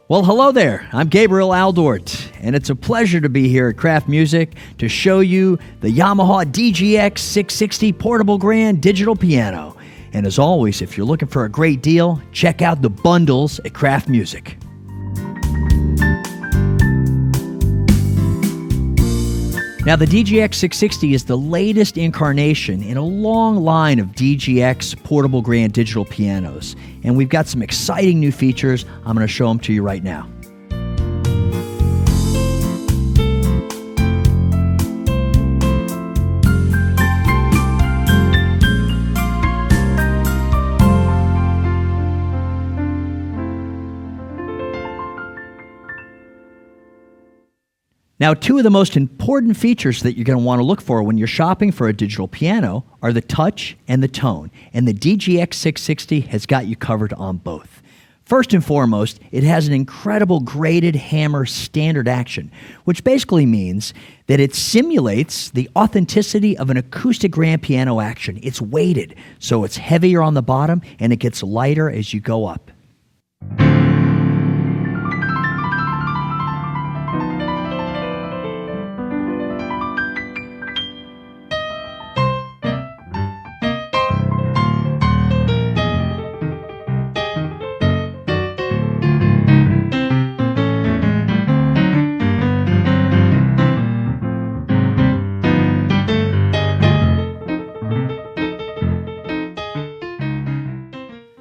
Well, hello there. I'm Gabriel Aldort, and it's a pleasure to be here at Kraft Music to show you the Yamaha DGX-660 portable grand digital piano. And as always, if you're looking for a great deal, check out the bundles at Kraft Music. Now, the DGX-660 is the latest incarnation in a long line of DGX portable grand digital pianos. And we've got some exciting new features. I'm going to show them to you right now. Now, two of the most important features that you're going to want to look for when you're shopping for a digital piano are the touch and the tone, and the DGX-660 has got you covered on both. First and foremost, it has an incredible graded hammer standard action, which basically means that it simulates the authenticity of an acoustic grand piano action. It's weighted, so it's heavier on the bottom and it gets lighter as you go up.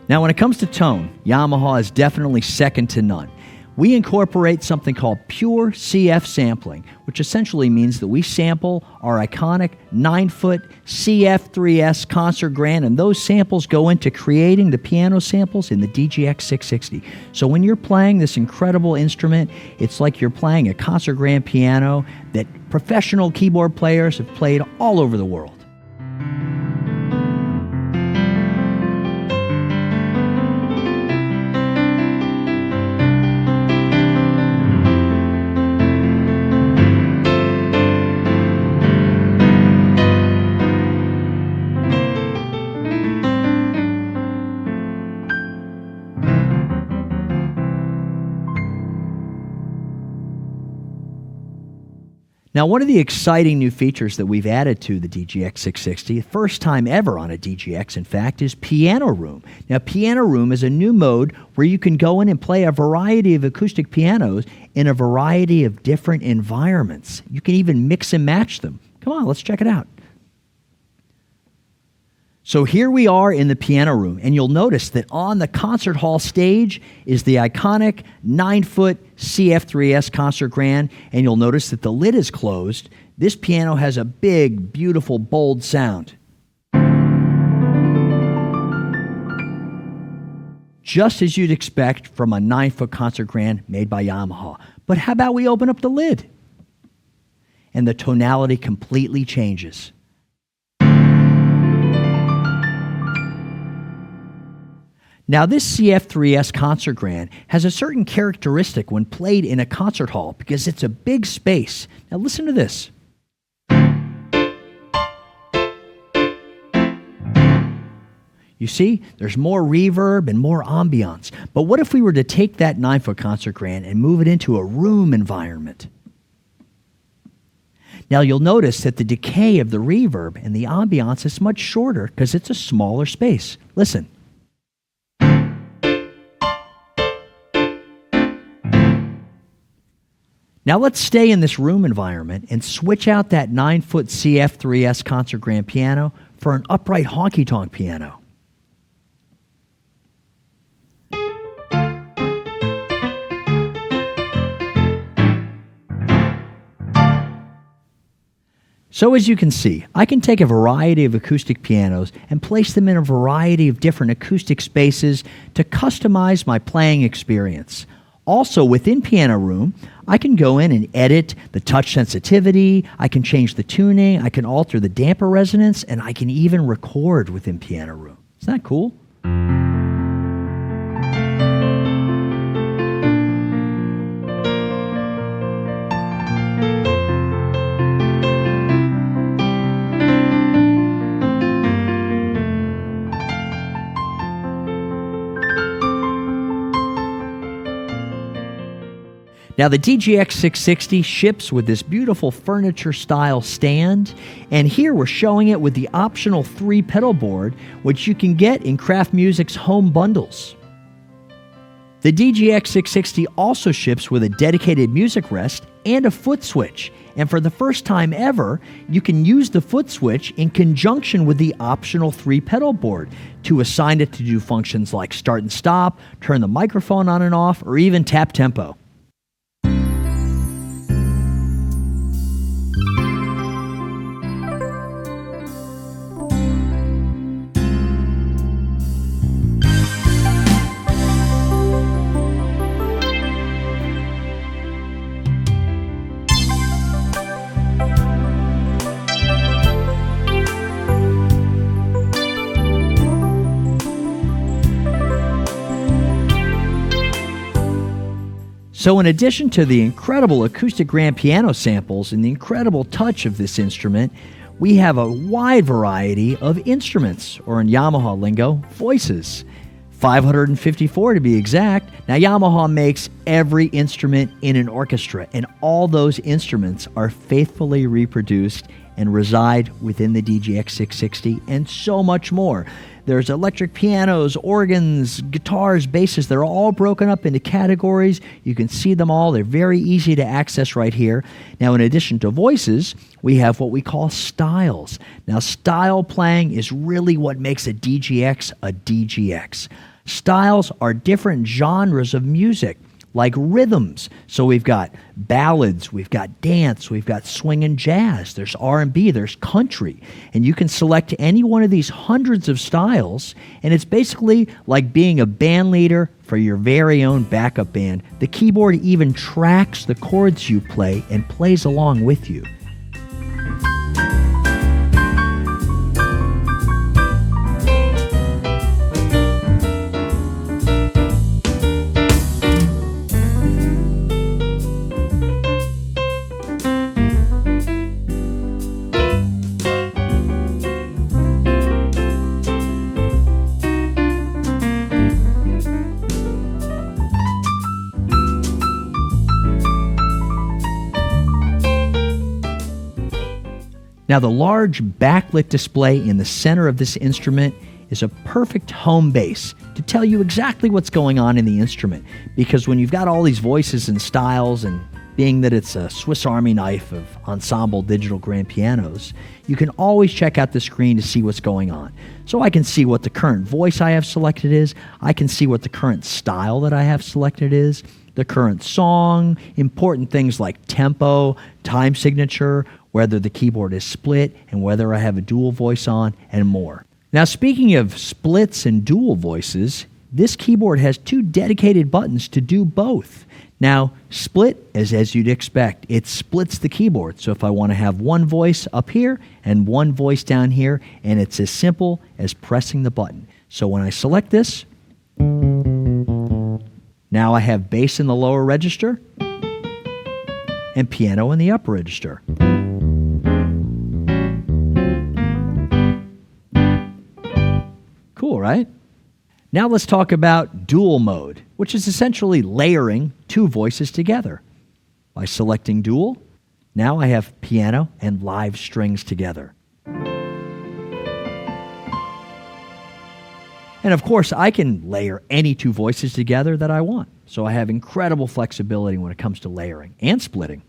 Now, when it comes to tone, Yamaha is definitely second to none. We incorporate something called pure CF sampling, which essentially means that we sample our iconic 9-foot CF3S concert grand, and those samples go into creating the piano samples in the DGX-660. So when you're playing this incredible instrument, it's like you're playing a concert grand piano that professional keyboard players have played all over the world. Now, one of the exciting new features that we've added to the DGX-660, first time ever on a DGX, in fact, is Piano Room. Now, Piano Room is a new mode where you can go in and play a variety of acoustic pianos in a variety of different environments. You can even mix and match them. Come on, let's check it out. So here we are in the piano room, and you'll notice that on the concert hall stage is the iconic 9-foot CF3S concert grand, and you'll notice that the lid is closed. This piano has a big, beautiful, bold sound. Just as you'd expect from a 9-foot concert grand made by Yamaha. But how about we open up the lid? And the tonality completely changes. Now, this CF3S concert grand has a certain characteristic when played in a concert hall because it's a big space. Now, listen to this. You see, there's more reverb and more ambiance. But what if we were to take that 9-foot concert grand and move it into a room environment? Now, you'll notice that the decay of the reverb and the ambiance is much shorter because it's a smaller space. Listen. Now let's stay in this room environment and switch out that 9-foot CF3S concert grand piano for an upright honky-tonk piano. So as you can see, I can take a variety of acoustic pianos and place them in a variety of different acoustic spaces to customize my playing experience. Also, within Piano Room, I can go in and edit the touch sensitivity, I can change the tuning, I can alter the damper resonance, and I can even record within Piano Room. Isn't that cool? Now, the DGX-660 ships with this beautiful furniture-style stand, and here we're showing it with the optional 3-pedal board, which you can get in Kraft Music's home bundles. The DGX-660 also ships with a dedicated music rest and a foot switch, and for the first time ever, you can use the foot switch in conjunction with the optional 3-pedal board to assign it to do functions like start and stop, turn the microphone on and off, or even tap tempo. So in addition to the incredible acoustic grand piano samples and the incredible touch of this instrument, we have a wide variety of instruments, or in Yamaha lingo, voices. 554 to be exact. Now, Yamaha makes every instrument in an orchestra, and all those instruments are faithfully reproduced and reside within the DGX-660, and so much more. There's electric pianos, organs, guitars, basses. They're all broken up into categories. You can see them all. They're very easy to access right here. Now, in addition to voices, we have what we call styles. Now, style playing is really what makes a DGX a DGX. Styles are different genres of music, like rhythms. So we've got ballads, we've got dance, we've got swing and jazz, there's R&B, there's country. And you can select any one of these hundreds of styles, and it's basically like being a band leader for your very own backup band. The keyboard even tracks the chords you play and plays along with you. Now, the large backlit display in the center of this instrument is a perfect home base to tell you exactly what's going on in the instrument, because when you've got all these voices and styles, and being that it's a Swiss Army knife of ensemble digital grand pianos, you can always check out the screen to see what's going on. So I can see what the current voice I have selected is, I can see what the current style that I have selected is, the current song, important things like tempo, time signature, whether the keyboard is split, and whether I have a dual voice on, and more. Now, speaking of splits and dual voices, this keyboard has 2 dedicated buttons to do both. Now, split is as you'd expect. It splits the keyboard. So if I want to have one voice up here and one voice down here, and it's as simple as pressing the button. So when I select this, now I have bass in the lower register and piano in the upper register. Cool, right? Now let's talk about dual mode, which is essentially layering 2 voices together. By selecting dual, now I have piano and live strings together. And of course, I can layer any 2 voices together that I want. So I have incredible flexibility when it comes to layering and splitting.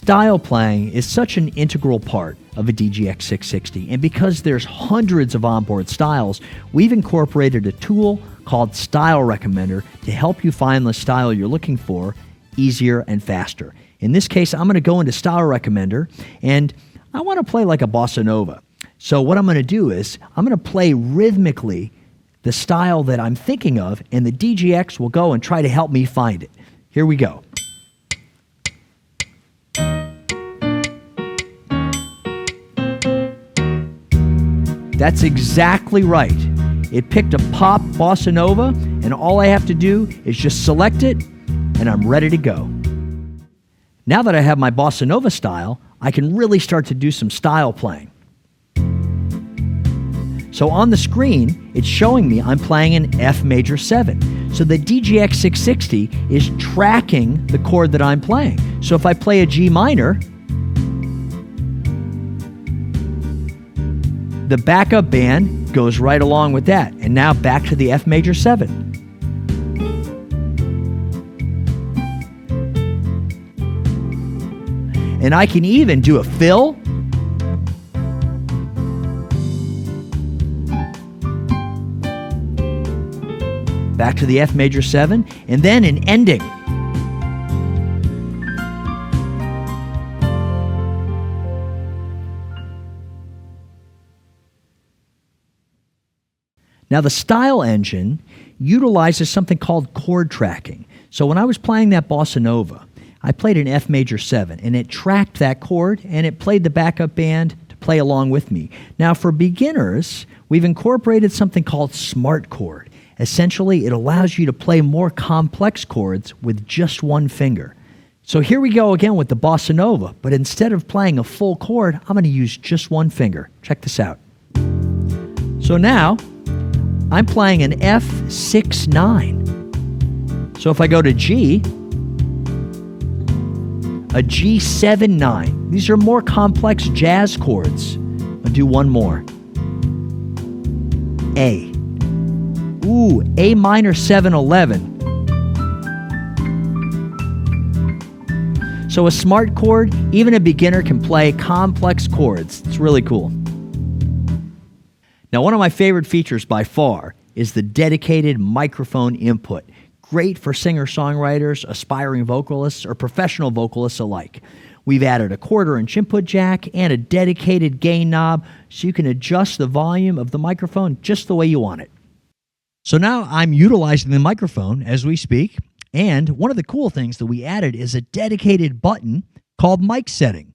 Style playing is such an integral part of a DGX-660, and because there's hundreds of onboard styles, we've incorporated a tool called Style Recommender to help you find the style you're looking for easier and faster. In this case, I'm going to go into Style Recommender, and I want to play like a bossa nova. So what I'm going to do is I'm going to play rhythmically the style that I'm thinking of, and the DGX will go and try to help me find it. Here we go. That's exactly right. It picked a pop bossa nova, and all I have to do is just select it, and I'm ready to go. Now that I have my bossa nova style, I can really start to do some style playing. So on the screen, it's showing me I'm playing an F major 7. So the DGX-660 is tracking the chord that I'm playing. So if I play a G minor, the backup band goes right along with that. And now back to the F major 7. And I can even do a fill. Back to the F major 7, and then an ending. Now the style engine utilizes something called chord tracking. So when I was playing that bossa nova, I played an F major 7, and it tracked that chord, and it played the backup band to play along with me. Now for beginners, we've incorporated something called smart chord. Essentially, it allows you to play more complex chords with just one finger. So here we go again with the bossa nova, but instead of playing a full chord, I'm going to use just one finger. Check this out. So now, I'm playing an F6-9. So if I go to G, a G7-9. These are more complex jazz chords. I'll do one more. A. Ooh, A minor 7-11. So a smart chord, even a beginner can play complex chords. It's really cool. Now, one of my favorite features by far is the dedicated microphone input. Great for singer-songwriters, aspiring vocalists, or professional vocalists alike. We've added a 1/4-inch input jack and a dedicated gain knob so you can adjust the volume of the microphone just the way you want it. So now I'm utilizing the microphone as we speak, and one of the cool things that we added is a dedicated button called mic setting.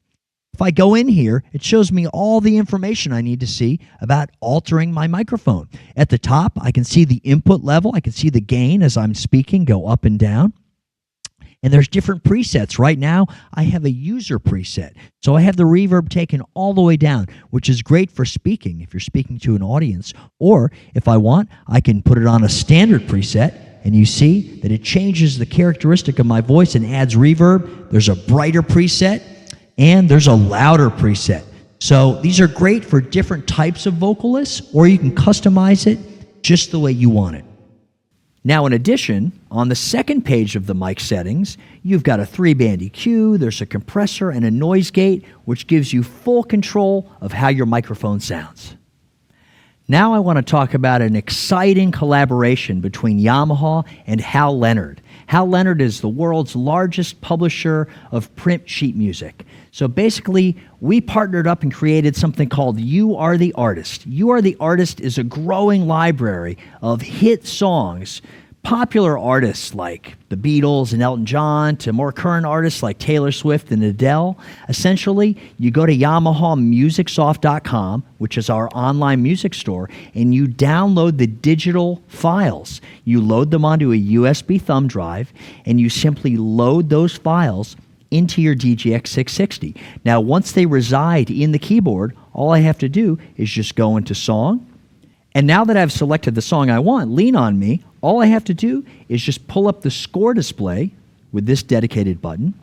If I go in here, it shows me all the information I need to see about altering my microphone. At the top, I can see the input level. I can see the gain as I'm speaking go up and down. And there's different presets. Right now, I have a user preset. So I have the reverb taken all the way down, which is great for speaking if you're speaking to an audience. Or if I want, I can put it on a standard preset, and you see that it changes the characteristic of my voice and adds reverb. There's a brighter preset, and there's a louder preset. So these are great for different types of vocalists, or you can customize it just the way you want it. Now, in addition, on the second page of the mic settings, you've got a 3-band EQ, there's a compressor and a noise gate, which gives you full control of how your microphone sounds. Now I want to talk about an exciting collaboration between Yamaha and Hal Leonard. Hal Leonard is the world's largest publisher of print sheet music. So basically, we partnered up and created something called You Are the Artist. You Are the Artist is a growing library of hit songs, popular artists like the Beatles and Elton John, to more current artists like Taylor Swift and Adele. Essentially, you go to YamahaMusicSoft.com, which is our online music store, and you download the digital files. You load them onto a USB thumb drive, and you simply load those files into your DGX-660. Now, once they reside in the keyboard, all I have to do is just go into Song. And now that I've selected the song I want, Lean On Me, all I have to do is just pull up the score display with this dedicated button,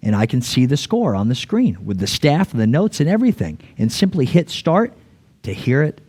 and I can see the score on the screen with the staff, the notes, and everything, and simply hit Start to hear it.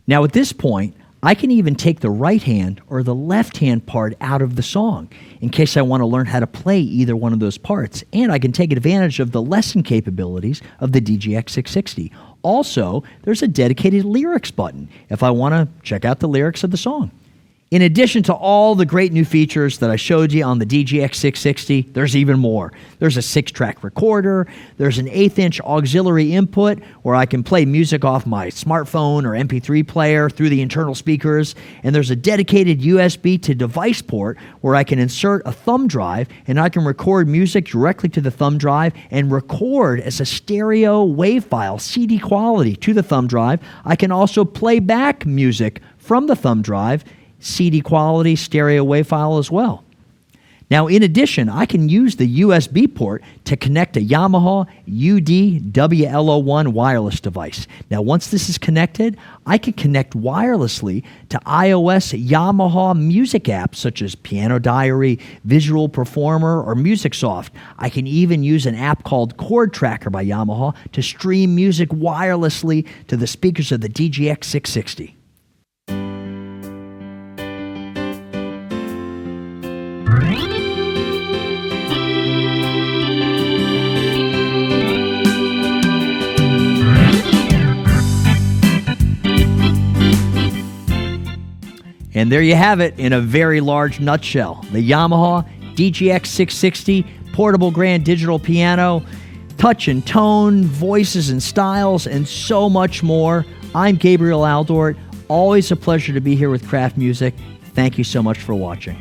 Now, at this point, I can even take the right hand or the left hand part out of the song in case I want to learn how to play either one of those parts. And I can take advantage of the lesson capabilities of the DGX-660. Also, there's a dedicated lyrics button if I want to check out the lyrics of the song. In addition to all the great new features that I showed you on the DGX-660, there's even more. There's a 6-track recorder, there's an 1/8-inch auxiliary input where I can play music off my smartphone or MP3 player through the internal speakers, and there's a dedicated USB to device port where I can insert a thumb drive and I can record music directly to the thumb drive and record as a stereo WAV file, CD quality, to the thumb drive. I can also play back music from the thumb drive, CD quality, stereo WAV file as well. Now, in addition, I can use the USB port to connect a Yamaha UD-WL01 wireless device. Now, once this is connected, I can connect wirelessly to iOS Yamaha music apps such as Piano Diary, Visual Performer, or MusicSoft. I can even use an app called Chord Tracker by Yamaha to stream music wirelessly to the speakers of the DGX-660. And there you have it in a very large nutshell. The Yamaha DGX-660 portable grand digital piano, touch and tone, voices and styles, and so much more. I'm Gabriel Aldort. Always a pleasure to be here with Kraft Music. Thank you so much for watching.